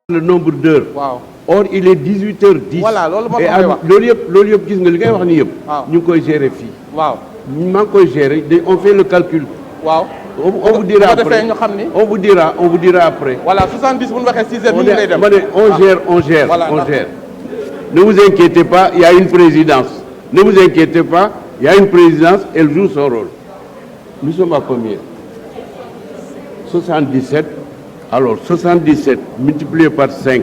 le nombre d'heures. waaw Or il est 18h10. voilà loolu moo et tax may wax loolu yëpp gis nga li ngay wax ni yëpp. waaw ñu ngi koy gérer fii. waaw maa ngi koy gérer on fait le calcul. waaw. on vous dira après ñu xam ni. on vous dira après. voilà 70 bu ñu waxee 6 heures ñu ngi lay dem. on gère. Voilà, on gère. Ne vous inquiétez pas, il y a une présidence. Ne vous inquiétez pas, il y a une présidence, elle joue son rôle. Nous sommes à combien? 77. Alors 77 multiplié par 5.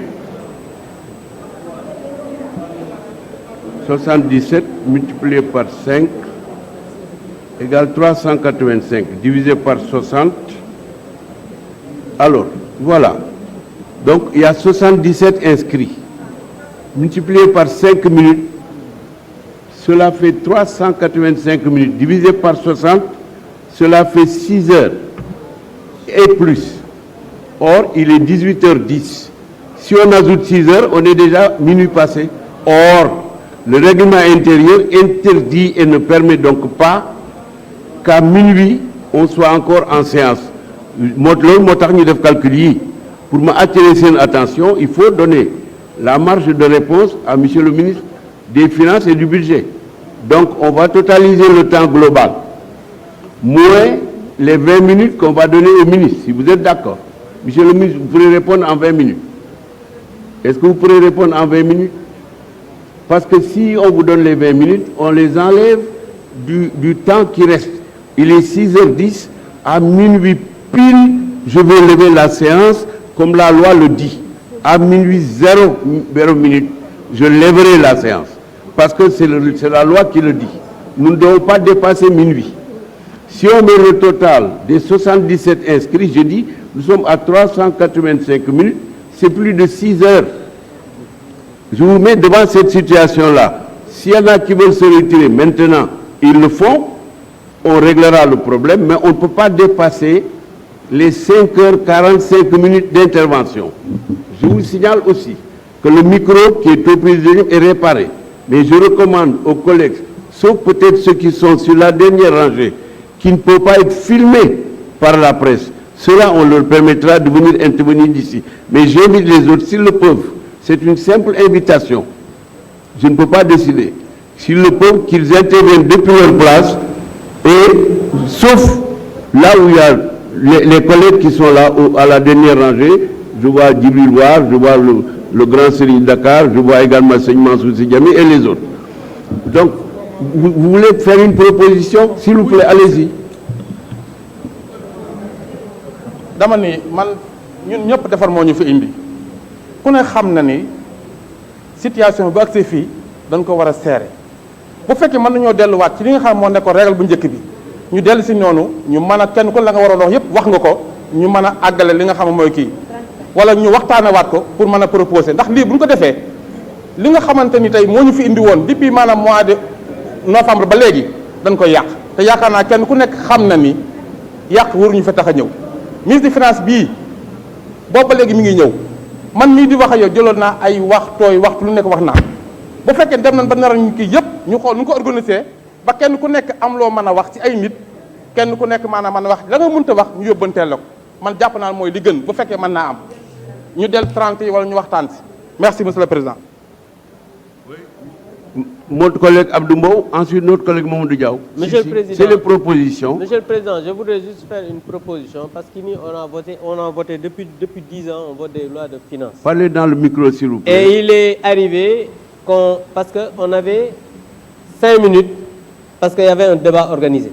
77 multiplié par 5 égale 385 divisé par 60. Alors, voilà. Donc, il y a 77 inscrits. Multiplié par 5 minutes, cela fait 385 minutes. Divisé par 60, cela fait 6 heures et plus. Or, il est 18h10. Si on ajoute 6 heures, on est déjà minuit passé. Or, le règlement intérieur interdit et ne permet donc pas qu'à minuit, on soit encore en séance. Pour m'attirer son attention, il faut donner la marge de réponse à Monsieur le ministre des Finances et du Budget. Donc, on va totaliser le temps global, moins les 20 minutes qu'on va donner au ministre, si vous êtes d'accord. Monsieur le ministre, vous pourrez répondre en 20 minutes. Est-ce que vous pourrez répondre en 20 minutes? Parce que si on vous donne les 20 minutes, on les enlève du temps qui reste. Il est 6h10, à minuit pile, je vais lever la séance comme la loi le dit. À minuit 0 minute, je lèverai la séance. Parce que c'est la loi qui le dit. Nous ne devons pas dépasser minuit. Si on met le total des 77 inscrits, je dis, nous sommes à 385 minutes, c'est plus de 6 heures. Je vous mets devant cette situation-là. S'il y en a qui veulent se retirer maintenant, ils le font, on réglera le problème, mais on ne peut pas dépasser les 5h45 minutes d'intervention. Je vous signale aussi que le micro qui est au président est réparé. Mais je recommande aux collègues, sauf peut-être ceux qui sont sur la dernière rangée, qui ne peuvent pas être filmés par la presse. Cela, on leur permettra de venir intervenir d'ici. Mais j'invite les autres, s'ils le peuvent. C'est une simple invitation. Je ne peux pas décider. S'ils le peuvent, qu'ils interviennent depuis leur place, et sauf là où il y a les collègues qui sont là à la dernière rangée, je vois Djibril War, je vois le grand Serigne Dakar, je vois également Seigne Mansour Sy Djamil et les autres. Donc, vous voulez faire une proposition? S'il vous plaît, allez-y. dama ni man ñun ñëpp defar moo ñu fi indi ku ne xam na ni situation bu agsee fii dañ ko war a seere bu fekkee mën nañoo delluwaat ci li nga xam moo nekkoon règle bu njëkk bi ñu dellu si noonu ñu mën a kenn ku la nga waroon wax yëpp wax nga ko ñu mën a àggale li nga xam mooy kii wala ñu waxtaanewaat ko pour mën a proposer ndax lii bu ñu ko defee li nga xamante ni tey moo ñu fi indi woon depuis maanaam mois de novembre ba léegi dañ koy yàq te yaakaar naa kenn ku nekk xam na ni yàq waruñu fa tax a ñëw. ministre des finances bii boobu ba léegi mi ngi ñëw man mii di wax ak yow jëloon naa ay waxtu lu nekk wax naa bu fekkee dem nañ ba nar ñu kii yëpp ñu xool nu ko organiser ba kenn ku nekk am loo mën a wax ci ay nit kenn ku nekk maanaam mën a wax la nga mënta wax ñu yóbbanteel la ko man jàpp naa mooy li gën bu fekkee mën naa am ñu del 30 yi wala ñu waxtaan si merci monsieur le président. Notre collègue Abdou Mbow, ensuite notre collègue Mamadou Diaw. Monsieur le Président, c'est les propositions. Monsieur le Président, je voudrais juste faire une proposition parce qu'on a voté depuis 10 ans, on vote des lois de finances. Parlez dans le micro, s'il vous plaît. Et il est arrivé parce qu'on avait 5 minutes, parce qu'il y avait un débat organisé.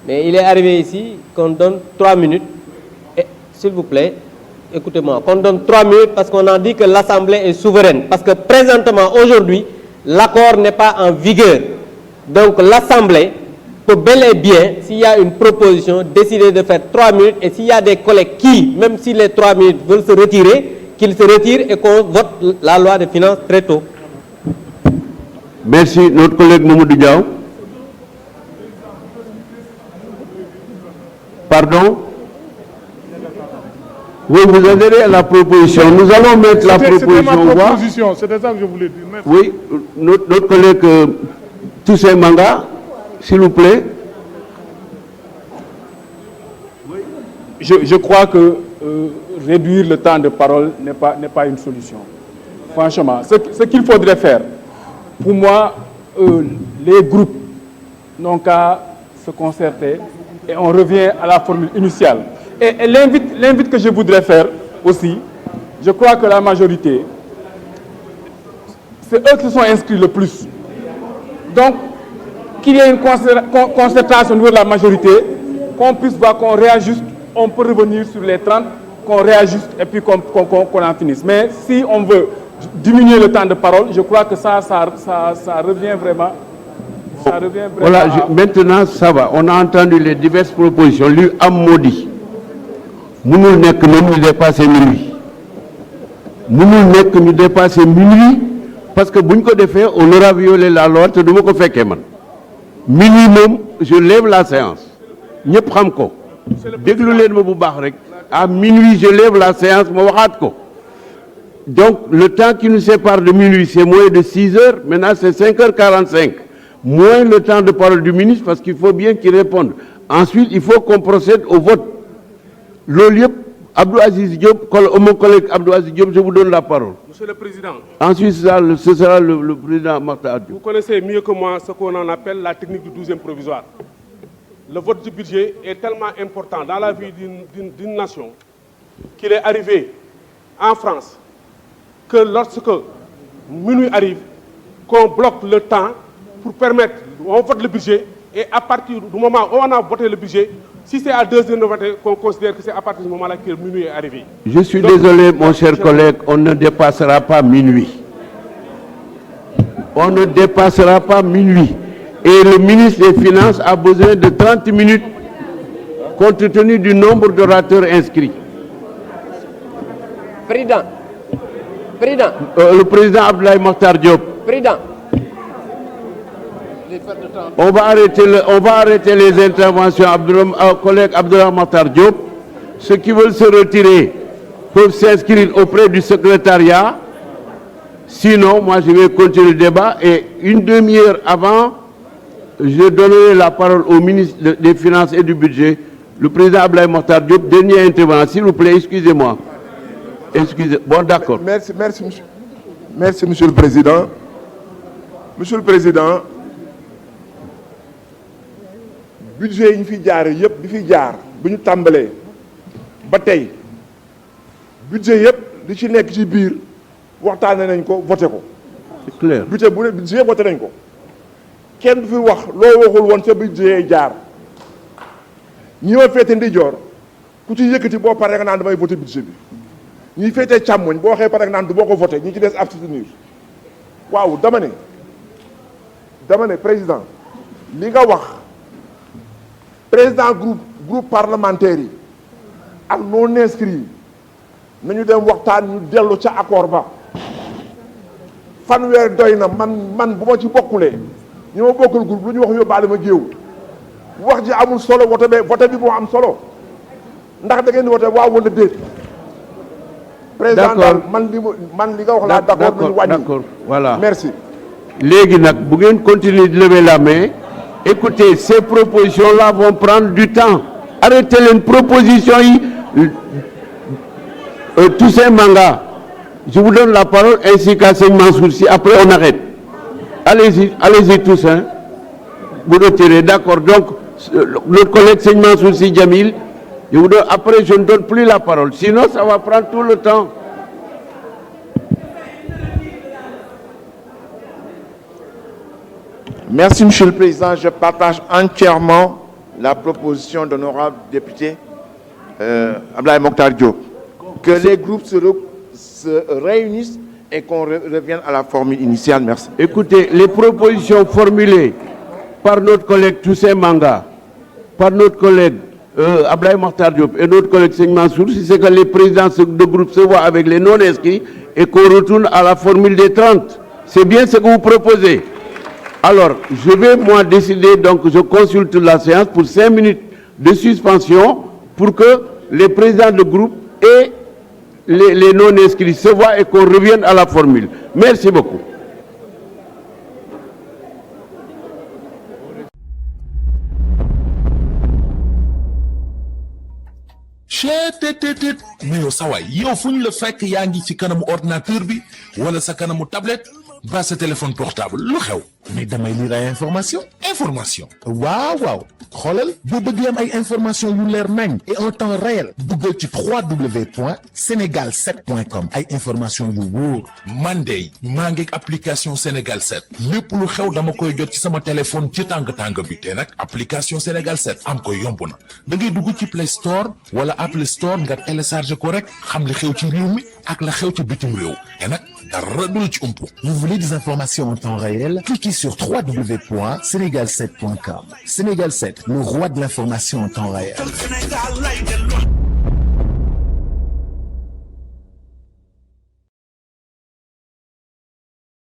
Mais il est arrivé ici qu'on donne 3 minutes. S'il vous plaît, écoutez-moi, qu'on donne 3 minutes parce qu'on a dit que l'Assemblée est souveraine. Parce que présentement, aujourd'hui, l'accord n'est pas en vigueur. Donc l'Assemblée peut bel et bien, s'il y a une proposition, décider de faire 3 minutes. Et s'il y a des collègues qui, même si les 3 minutes veulent se retirer, qu'ils se retirent et qu'on vote la loi de finances très tôt. Merci. Notre collègue Mamadou Diaw. Pardon? Oui, vous adhérez à la proposition. Nous allons mettre la proposition. C'était ma proposition, c'était ça que je voulais dire. Merci. Oui, notre collègue Toussaint Manga, s'il vous plaît. Je crois que réduire le temps de parole n'est pas une solution. Franchement, ce qu'il faudrait faire, pour moi, les groupes n'ont qu'à se concerter et on revient à la formule initiale. Et l'invite que je voudrais faire aussi, je crois que la majorité, c'est eux qui sont inscrits le plus. Donc, qu'il y ait une concertation au niveau de la majorité, qu'on puisse voir qu'on réajuste, on peut revenir sur les 30, qu'on réajuste et puis qu'on en finisse. Mais si on veut diminuer le temps de parole, je crois que ça revient vraiment. Voilà, maintenant ça va. On a entendu les diverses propositions. Lui a maudit. Nous n'est que nous dépasser minuit. Nous n'est que nous dépasser minuit parce que si nous fait, on aura violé la loi. Minimum, je lève la séance. Nous prenons. Dès que nous à minuit, je lève la séance. Donc, le temps qui nous sépare de minuit, c'est moins de 6 heures. Maintenant, c'est 5h45. Moins le temps de parole du ministre, parce qu'il faut bien qu'il réponde. Ensuite, il faut qu'on procède au vote. Le lieu, Abdou Aziz Diop, mon collègue Abdou Aziz Diop, je vous donne la parole. Monsieur le Président. Ensuite, ce sera le président Martha Diop. Vous connaissez mieux que moi ce qu'on en appelle la technique du 12e provisoire. Le vote du budget est tellement important dans la vie d'une nation qu'il est arrivé en France que lorsque minuit arrive, qu'on bloque le temps pour permettre, on vote le budget et à partir du moment où on a voté le budget, si c'est à 2 heures de voter, qu'on considère que c'est à partir du moment-là que minuit est arrivé. Je suis désolé, mon cher collègue, on ne dépassera pas minuit. On ne dépassera pas minuit. Et le ministre des Finances a besoin de 30 minutes compte tenu du nombre d'orateurs inscrits. Président. Le président Abdoulaye Mokhtar Diop. Président. On va arrêter les interventions, collègue Abdoulaye Mokhtar Diop. Ceux qui veulent se retirer peuvent s'inscrire auprès du secrétariat. Sinon, moi, je vais continuer le débat. Et une demi-heure avant, je donnerai la parole au ministre des Finances et du Budget, le président Abdoulaye Mokhtar Diop. Dernier intervenant, s'il vous plaît, excusez-moi. Bon, d'accord. Merci, monsieur le Président. Monsieur le Président, budget yi ñu fi jaar yëpp bi fi jaar bu ñu tàmbalee ba tey budget yëpp li ci nekk ci biir waxtaane nañ ko voté ko. C'est clair. budget voté nañ ko kenn du fi wax loo waxul woon ca budget jaar ñi ma féete ndijoor ku ci yëkkati boo paree nga naan damay voté budget bi ñi féetee càmmoñ boo waxee pare nga naan du boo ko voté ñi ci des abstenir waaw dama ne président li nga wax président groupe parlementaire yi ak non inscrit yi nañu dem waxtaan ñu dellu ca accord ba fanweer doy na man bu ma ci bokkulee ñi ma bokkul groupe lu ñu wax yóbbaale ma géew wax ji amul solo vote bi moo am solo ndax da ngeen di vote waaw wala déet président daal man li nga wax laa d'accord nañu wàññi d'accord, voilà. Merci. Légui nak bu ngeen continuer de lever la main. Écoutez, ces propositions-là vont prendre du temps. Arrêtez les propositions. Toussaint Manga, je vous donne la parole ainsi qu'à Seigne Mansour. Après, on arrête. Allez-y Toussaint. Vous retirez, d'accord. Donc, notre collègue Seigne Mansour Djamil, après, je ne donne plus la parole. Sinon, ça va prendre tout le temps. Merci, Monsieur le Président. Je partage entièrement la proposition d'honorable député Abdoulaye Mokhtar Diop. Que les groupes se réunissent et qu'on revienne à la formule initiale. Merci. Écoutez, les propositions formulées par notre collègue Toussaint Manga, par notre collègue Abdoulaye Mokhtar Diop et notre collègue Seigne Mansour, c'est que les présidents de groupe se voient avec les non-inscrits et qu'on retourne à la formule des 30. C'est bien ce que vous proposez. Alors, je vais moi décider, donc je consulte la séance pour 5 minutes de suspension pour que les présidents de groupe et les non-inscrits se voient et qu'on revienne à la formule. Merci beaucoup. cheetetetet mais yow sa waay yow fu ñu la fekk yaa ngi ci kanamu ordinateur bi wala sa kanamu tablette ba sa téléphone portable lu xew mais damay lire ay information waaw xoolal boo bëgg am ay information yu leer nañ et en temps réel duggal ci www.senegal7.com ay information yu wóor man de maa ngi application Sénégal 7 lépp lu xew dama koy jot ci sama téléphone ci tàng bi te nag application Sénégal 7 am ko yomb na da ngay dugg ci Play Store wala Apple Store nga télécharger ko rek xam li xew ci réew mi ak la xew ci bitim réew te nag dara du la ci umpu. Vous voulez des informations en temps réel? Cliquez sur www.senegal7.com. Sénégal 7, le roi de l'information en temps réel.